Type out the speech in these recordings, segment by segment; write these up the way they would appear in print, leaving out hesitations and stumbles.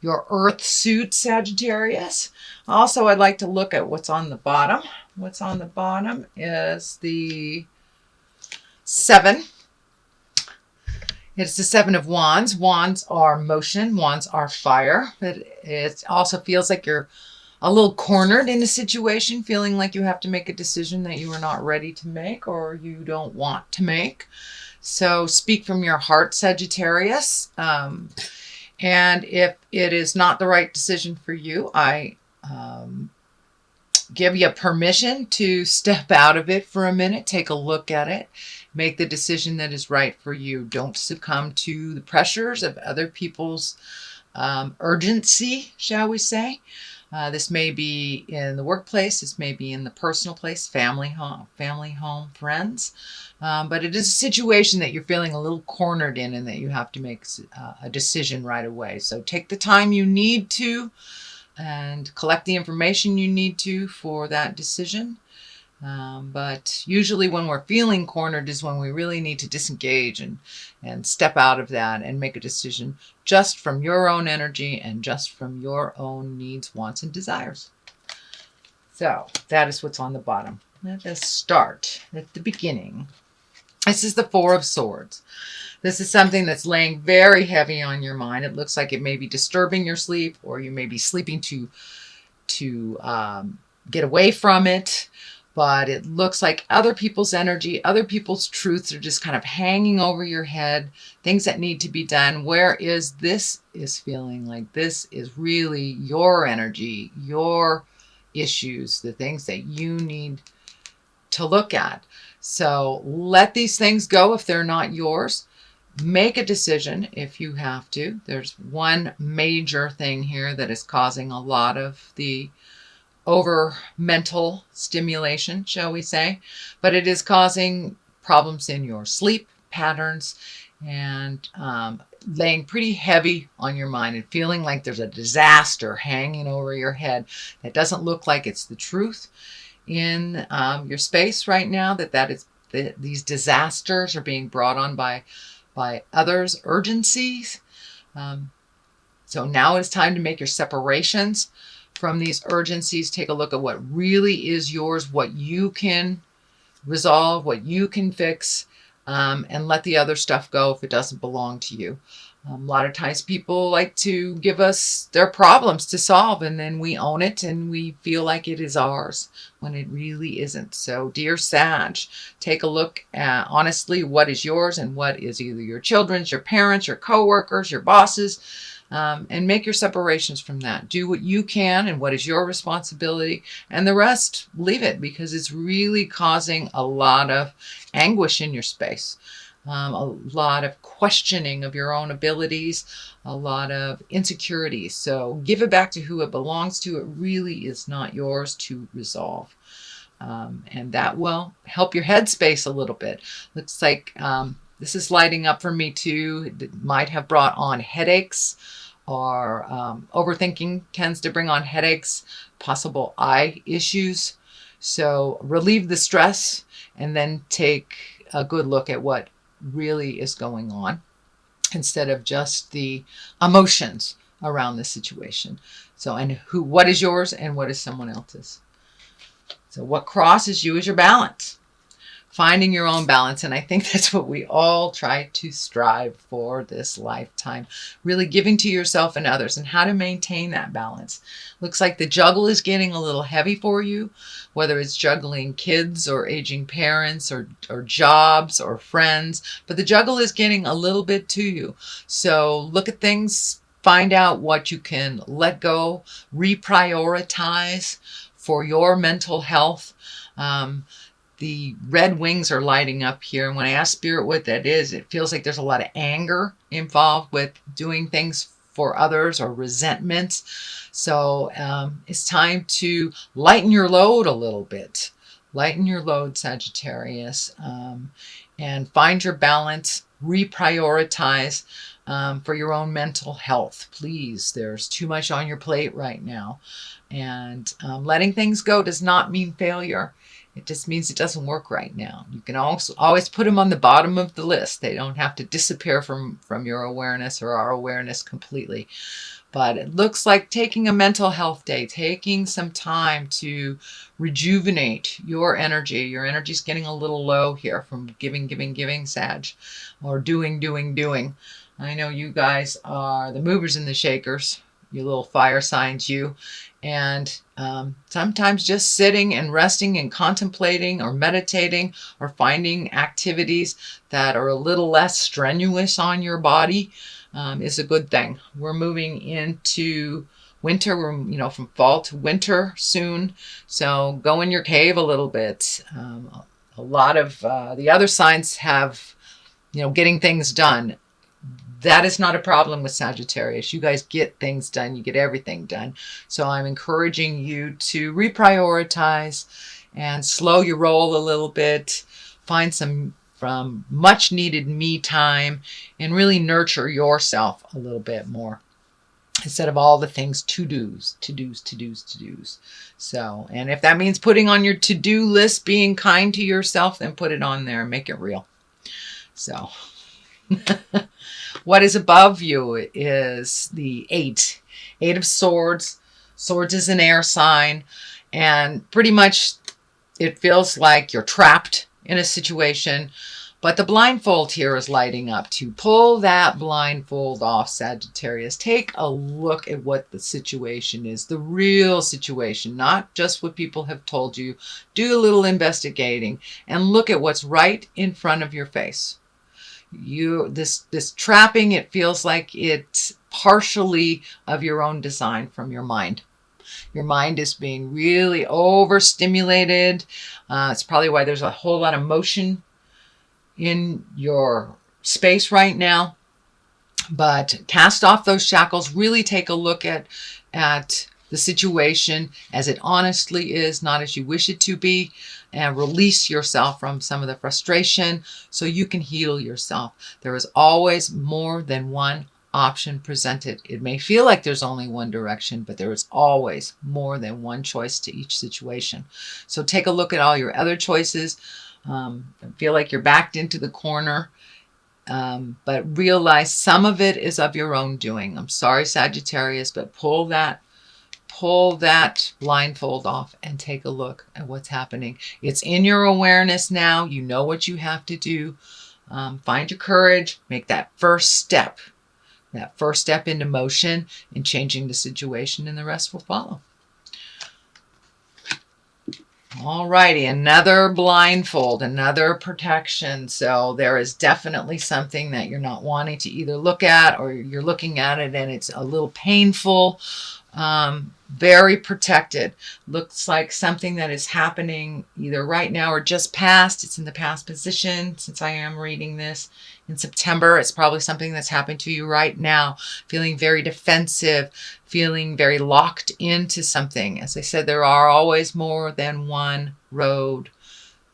your earth suit, Sagittarius. Also, I'd like to look at what's on the bottom. What's on the bottom is the 7. It's the 7 of Wands. Wands are motion. Wands are fire. It also feels like you're a little cornered in a situation, feeling like you have to make a decision that you are not ready to make or you don't want to make. So speak from your heart, Sagittarius. And if it is not the right decision for you, I give you permission to step out of it for a minute, take a look at it, make the decision that is right for you. Don't succumb to the pressures of other people's urgency, shall we say. This may be in the workplace, this may be in the personal place, family, home, friends. But it is a situation that you're feeling a little cornered in and that you have to make a decision right away. So take the time you need to and collect the information you need to for that decision. But usually when we're feeling cornered is when we really need to disengage and step out of that and make a decision just from your own energy and just from your own needs, wants, and desires. So that is what's on the bottom. Let us start at the beginning. This is the 4 of Swords. This is something that's laying very heavy on your mind. It looks like it may be disturbing your sleep, or you may be sleeping to get away from it. But it looks like other people's energy, other people's truths are just kind of hanging over your head, things that need to be done. Whereas this is feeling like this is really your energy, your issues, the things that you need to look at. So let these things go if they're not yours. Make a decision if you have to. There's one major thing here that is causing a lot of the over mental stimulation, shall we say, but it is causing problems in your sleep patterns and laying pretty heavy on your mind and feeling like there's a disaster hanging over your head that doesn't look like it's the truth in your space right now, that is these disasters are being brought on by others' urgencies. So now it's time to make your separations from these urgencies. Take a look at what really is yours, what you can resolve, what you can fix, and let the other stuff go if it doesn't belong to you. A lot of times people like to give us their problems to solve, and then we own it and we feel like it is ours when it really isn't. So dear Sag, take a look at honestly what is yours and what is either your children's, your parents, your coworkers, your bosses, and make your separations from that. Do what you can and what is your responsibility, and the rest leave it, because it's really causing a lot of anguish in your space. A lot of questioning of your own abilities, a lot of insecurities. So give it back to who it belongs to. It really is not yours to resolve. And that will help your headspace a little bit. Looks like this is lighting up for me too. It might have brought on headaches, or overthinking tends to bring on headaches, possible eye issues. So relieve the stress and then take a good look at what really is going on instead of just the emotions around the situation. So, and what is yours and what is someone else's. So what crosses you is your balance. Finding your own balance. And I think that's what we all try to strive for this lifetime. Really giving to yourself and others, and how to maintain that balance. Looks like the juggle is getting a little heavy for you, whether it's juggling kids or aging parents or jobs or friends. But the juggle is getting a little bit to you. So look at things, find out what you can let go, reprioritize for your mental health. The red wings are lighting up here. And when I ask Spirit what that is, it feels like there's a lot of anger involved with doing things for others, or resentments. So it's time to lighten your load a little bit. Lighten your load, Sagittarius, and find your balance, reprioritize. for your own mental health. Please, there's too much on your plate right now. And letting things go does not mean failure. It just means it doesn't work right now. You can also always put them on the bottom of the list. They don't have to disappear from your awareness or our awareness completely. But it looks like taking a mental health day, taking some time to rejuvenate your energy. Your energy's getting a little low here from giving, Sag, or doing. I know you guys are the movers and the shakers, you little fire signs, you. And sometimes just sitting and resting and contemplating or meditating or finding activities that are a little less strenuous on your body is a good thing. We're moving into winter. We're, from fall to winter soon. So go in your cave a little bit. A lot of the other signs have, getting things done. That is not a problem with Sagittarius. You guys get things done. You get everything done. So I'm encouraging you to reprioritize and slow your roll a little bit. Find some from much needed me time and really nurture yourself a little bit more instead of all the things to-dos. So, and if that means putting on your to-do list, being kind to yourself, then put it on there and make it real. So what is above you is the 8 of Swords. Swords is an air sign, and pretty much it feels like you're trapped in a situation, but the blindfold here is lighting up. To pull that blindfold off, Sagittarius, take a look at what the situation is, the real situation, not just what people have told you. Do a little investigating and look at what's right in front of your face. This trapping, it feels like it's partially of your own design from your mind. Your mind is being really overstimulated. It's probably why there's a whole lot of motion in your space right now. But cast off those shackles. Really take a look at the situation as it honestly is, not as you wish it to be, and release yourself from some of the frustration so you can heal yourself. There is always more than one option presented. It may feel like there's only one direction, but there is always more than one choice to each situation. So take a look at all your other choices. Feel like you're backed into the corner, but realize some of it is of your own doing. I'm sorry, Sagittarius, but pull that blindfold off and take a look at what's happening. It's in your awareness now. You know what you have to do. Find your courage. Make that first step into motion in changing the situation, and the rest will follow. Alrighty, another blindfold, another protection. So there is definitely something that you're not wanting to either look at, or you're looking at it and it's a little painful. Very protected. Looks like something that is happening either right now or just past. It's in the past position since I am reading this in September. It's probably something that's happening to you right now. Feeling very defensive, feeling very locked into something. As I said, there are always more than one road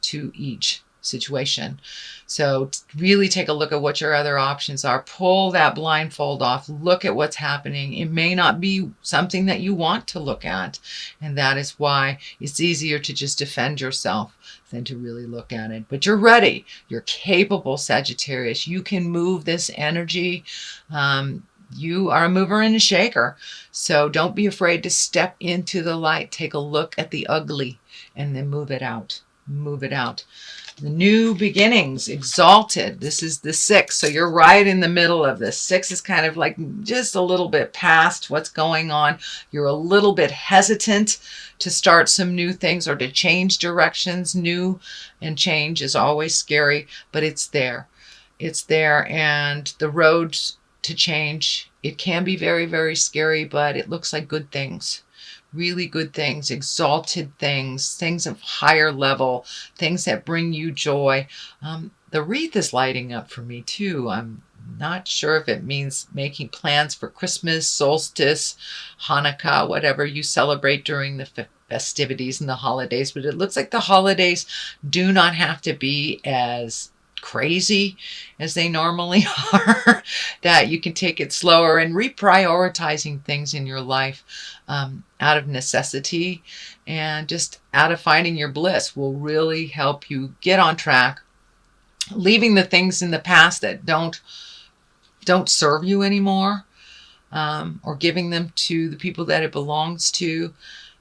to each situation. So really take a look at what your other options are. Pull that blindfold off. Look at what's happening. It may not be something that you want to look at. And that is why it's easier to just defend yourself than to really look at it. But you're ready. You're capable, Sagittarius. You can move this energy. You are a mover and a shaker. So don't be afraid to step into the light. Take a look at the ugly and then move it out. Move it out. The new beginnings, exalted. This is the 6. So you're right in the middle of this. 6 is kind of like just a little bit past what's going on. You're a little bit hesitant to start some new things or to change directions. New and change is always scary, but it's there. It's there. And the road to change, it can be very, very scary, but it looks like good things. Really good things, exalted things, things of higher level, things that bring you joy. The wreath is lighting up for me too. I'm not sure if it means making plans for Christmas, solstice, Hanukkah, whatever you celebrate during the festivities and the holidays, but it looks like the holidays do not have to be as crazy as they normally are, that you can take it slower, and reprioritizing things in your life out of necessity and just out of finding your bliss will really help you get on track, leaving the things in the past that don't serve you anymore, or giving them to the people that it belongs to,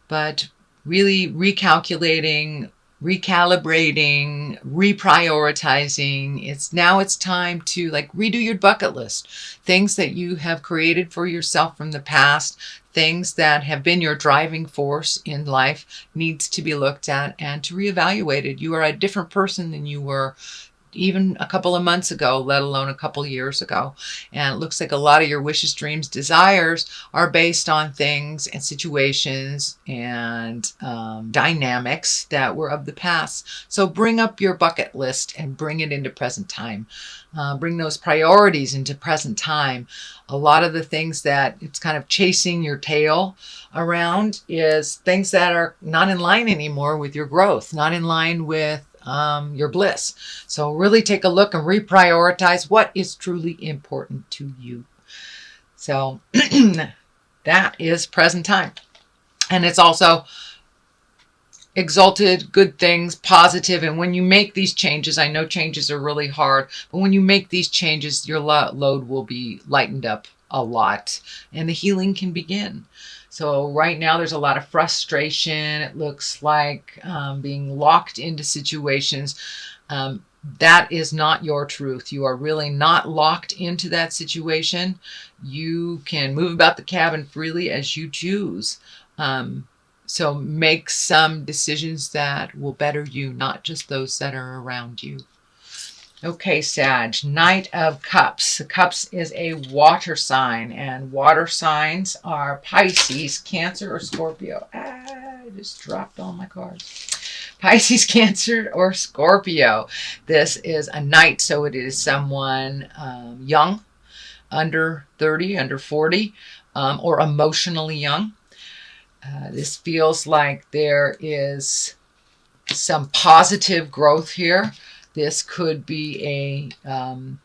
but really recalculating, recalibrating, reprioritizing. It's time to like redo your bucket list. Things that you have created for yourself from the past, things that have been your driving force in life, needs to be looked at and to reevaluated. You are a different person than you were even a couple of months ago, let alone a couple of years ago. And it looks like a lot of your wishes, dreams, desires are based on things and situations and dynamics that were of the past. So bring up your bucket list and bring it into present time. Bring those priorities into present time. A lot of the things that it's kind of chasing your tail around is things that are not in line anymore with your growth, not in line with your bliss. So really take a look and reprioritize what is truly important to you. So that is present time. And it's also exalted, good things, positive. And when you make these changes, I know changes are really hard, but when you make these changes, your load will be lightened up a lot and the healing can begin. So right now there's a lot of frustration. It looks like being locked into situations. That is not your truth. You are really not locked into that situation. You can move about the cabin freely as you choose. So make some decisions that will better you, not just those that are around you. Okay, Sag, Knight of Cups. The Cups is a water sign, and water signs are Pisces, Cancer, or Scorpio. I just dropped all my cards. Pisces, Cancer, or Scorpio. This is a knight, so it is someone young, under 30, under 40, or emotionally young. This feels like there is some positive growth here. This could be I'm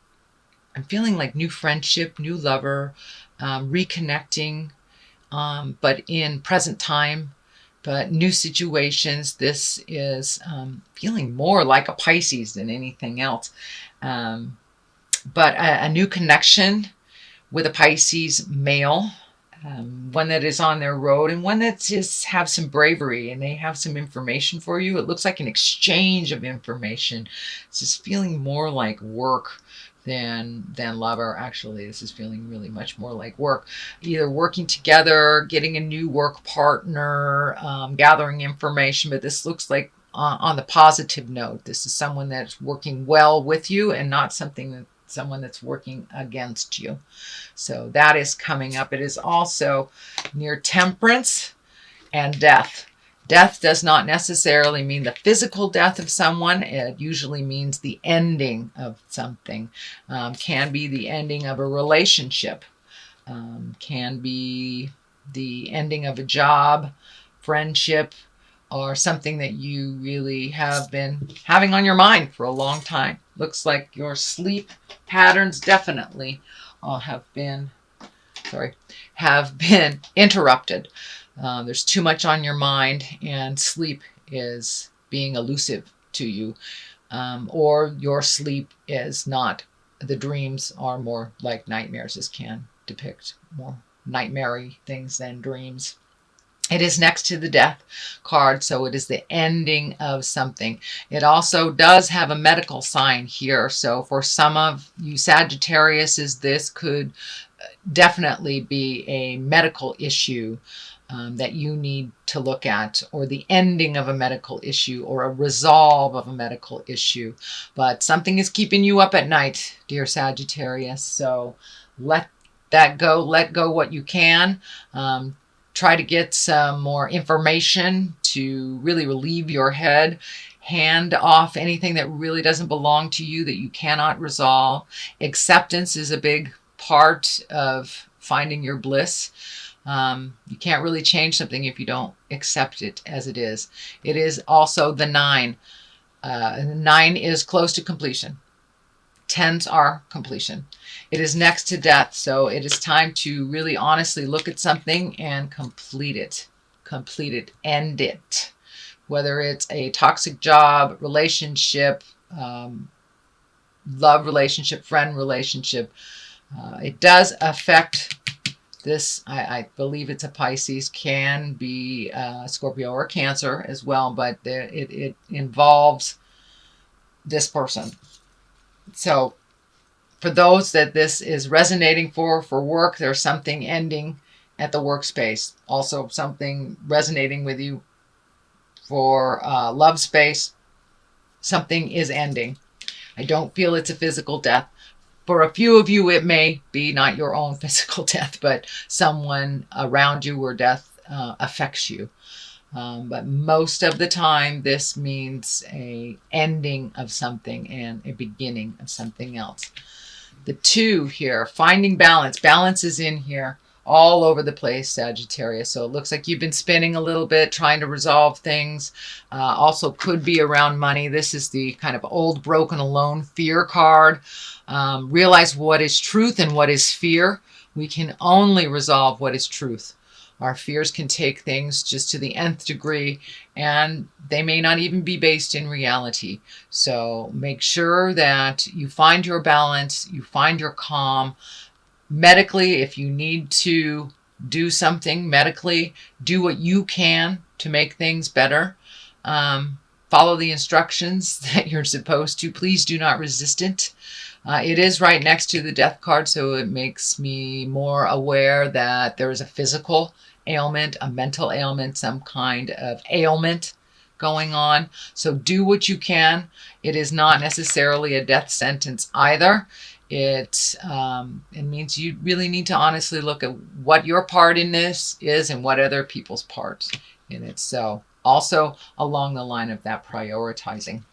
feeling like new friendship, new lover, reconnecting, but in present time, but new situations. This is feeling more like a Pisces than anything else. But a new connection with a Pisces male, one that is on their road, and one that just have some bravery and they have some information for you. It looks like an exchange of information. It's just feeling more like work than lover. Actually, this is feeling really much more like work. Either working together, getting a new work partner, gathering information, but this looks like on the positive note. This is someone that's working well with you and not someone that's working against you. So that is coming up. It is also near Temperance and Death. Death does not necessarily mean the physical death of someone. It usually means the ending of something. Can be the ending of a relationship. Can be the ending of a job, friendship, or something that you really have been having on your mind for a long time. Looks like your sleep patterns definitely have been interrupted. There's too much on your mind, and sleep is being elusive to you, or your sleep is not. The dreams are more like nightmares. This can depict more nightmare-y things than dreams. It is next to the Death card, so it is the ending of something. It also does have a medical sign here. So for some of you Sagittarius, this could definitely be a medical issue that you need to look at, or the ending of a medical issue, or a resolve of a medical issue. But something is keeping you up at night, dear Sagittarius. So let that go. Let go what you can. Try to get some more information to really relieve your head. Hand off anything that really doesn't belong to you, that you cannot resolve. Acceptance is a big part of finding your bliss. You can't really change something if you don't accept it as it is. It is also the 9. 9 is close to completion. Tens are completion. It is next to death, so it is time to really honestly look at something and complete it. Complete it. End it. Whether it's a toxic job, relationship, love relationship, friend relationship. It does affect this. I believe it's a Pisces, can be Scorpio or Cancer as well, but it involves this person. So for those that this is resonating for work, there's something ending at the workspace. Also something resonating with you for love space. Something is ending. I don't feel it's a physical death. For a few of you, it may be not your own physical death, but someone around you where death affects you. But most of the time, this means a ending of something and a beginning of something else. The 2 here, finding balance. Balance is in here all over the place, Sagittarius. So it looks like you've been spinning a little bit, trying to resolve things. Also could be around money. This is the kind of old, broken, alone fear card. Realize what is truth and what is fear. We can only resolve what is truth. Our fears can take things just to the nth degree, and they may not even be based in reality. So make sure that you find your balance, you find your calm. Medically, if you need to do something medically, do what you can to make things better. Follow the instructions that you're supposed to. Please do not resist it. It is right next to the death card, so it makes me more aware that there is a physical ailment, a mental ailment, some kind of ailment going on. So do what you can. It is not necessarily a death sentence either. It means you really need to honestly look at what your part in this is and what other people's parts in it. So also along the line of that prioritizing.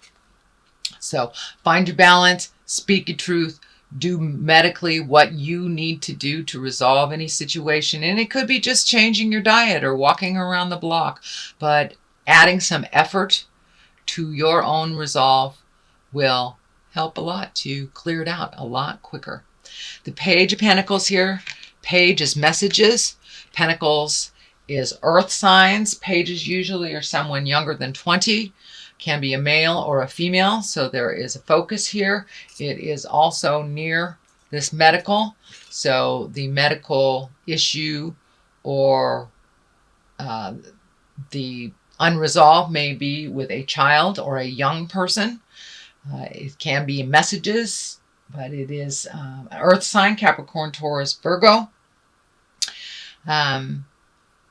So find your balance, speak your truth, do medically what you need to do to resolve any situation. And it could be just changing your diet or walking around the block, but adding some effort to your own resolve will help a lot to clear it out a lot quicker. The Page of Pentacles here. Page is messages. Pentacles is earth signs. Pages usually are someone younger than 20. Can be a male or a female, so there is a focus here. It is also near this medical, so the medical issue or the unresolved may be with a child or a young person. It can be messages, but it is an earth sign, Capricorn, Taurus, Virgo.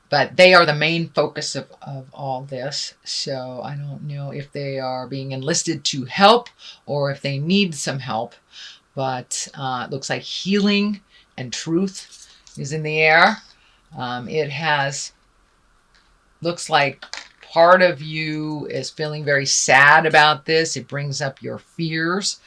But they are the main focus of all this. So I don't know if they are being enlisted to help or if they need some help. But it looks like healing and truth is in the air. Looks like part of you is feeling very sad about this. It brings up your fears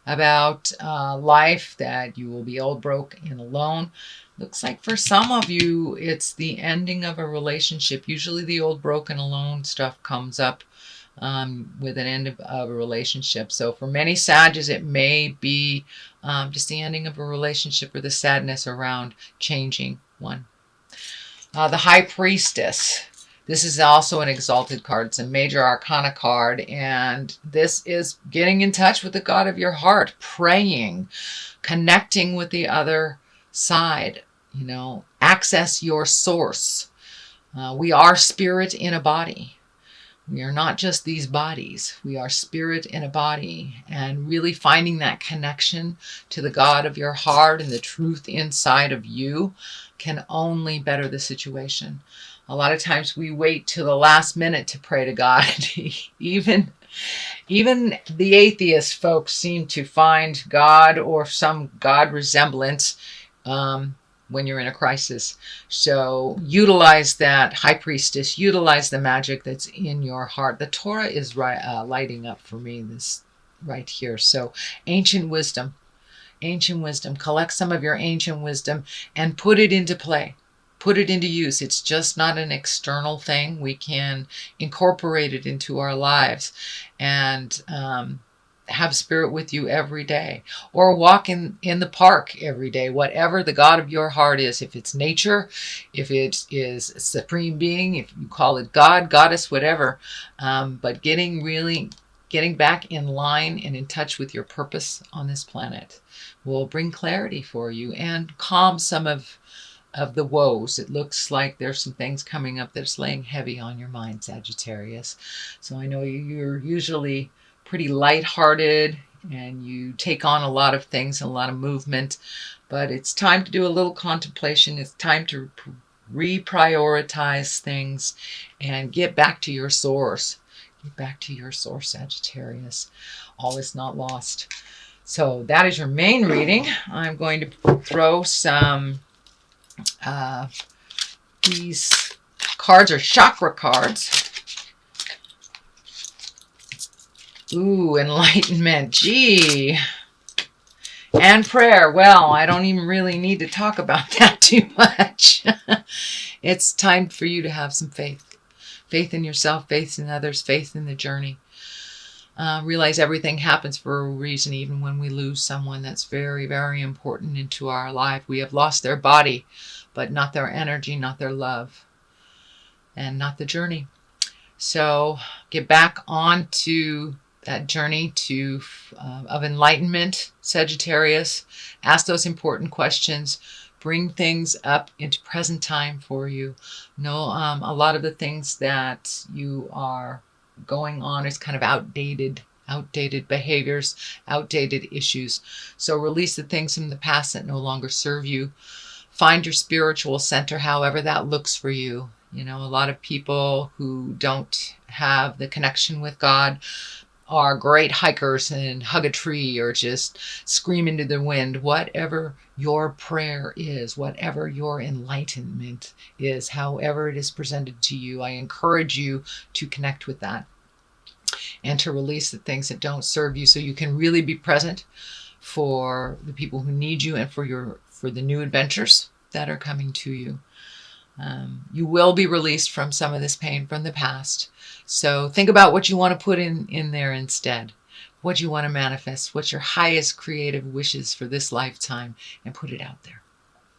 about life, that you will be old, broke, and alone. Looks like for some of you, it's the ending of a relationship. Usually the old, broken, alone stuff comes up with an end of a relationship. So for many Sages, it may be just the ending of a relationship or the sadness around changing one. The High Priestess. This is also an exalted card. It's a major arcana card. And this is getting in touch with the God of your heart, praying, connecting with the other side, access your source. We are spirit in a body. We are not just these bodies. We are spirit in a body, and really finding that connection to the God of your heart and the truth inside of you can only better the situation. A lot of times we wait till the last minute to pray to God. Even the atheist folks seem to find God or some God resemblance when you're in a crisis. So utilize that, High Priestess. Utilize the magic that's in your heart. The Torah is lighting up for me, this right here. So ancient wisdom. Ancient wisdom. Collect some of your ancient wisdom and put it into play. Put it into use. It's just not an external thing. We can incorporate it into our lives. And have spirit with you every day, or walk in the park every day, whatever the God of your heart is. If it's nature, if it is a supreme being, if you call it God, goddess, whatever. But getting back in line and in touch with your purpose on this planet will bring clarity for you and calm some of the woes. It looks like there's some things coming up that's laying heavy on your mind, Sagittarius. So I know you're usually pretty lighthearted and you take on a lot of things, a lot of movement, but it's time to do a little contemplation. It's time to reprioritize things and get back to your source. Get back to your source, Sagittarius. All is not lost. So that is your main reading. I'm going to throw some these cards are chakra cards. Ooh, enlightenment. Gee. And prayer. Well, I don't even really need to talk about that too much. It's time for you to have some faith. Faith in yourself, faith in others, faith in the journey. Realize everything happens for a reason, even when we lose someone that's very, very important into our life. We have lost their body, but not their energy, not their love, and not the journey. So get back onto that journey of enlightenment, Sagittarius. Ask those important questions. Bring things up into present time for you. Know a lot of the things that you are going on is kind of outdated behaviors, outdated issues. So release the things from the past that no longer serve you. Find your spiritual center, however that looks for you. You know, a lot of people who don't have the connection with God are great hikers and hug a tree or just scream into the wind. Whatever your prayer is, whatever your enlightenment is, however it is presented to you, I encourage you to connect with that and to release the things that don't serve you so you can really be present for the people who need you and for the new adventures that are coming to you. You will be released from some of this pain from the past. So think about what you want to put in there instead. What you want to manifest. What's your highest creative wishes for this lifetime, and put it out there.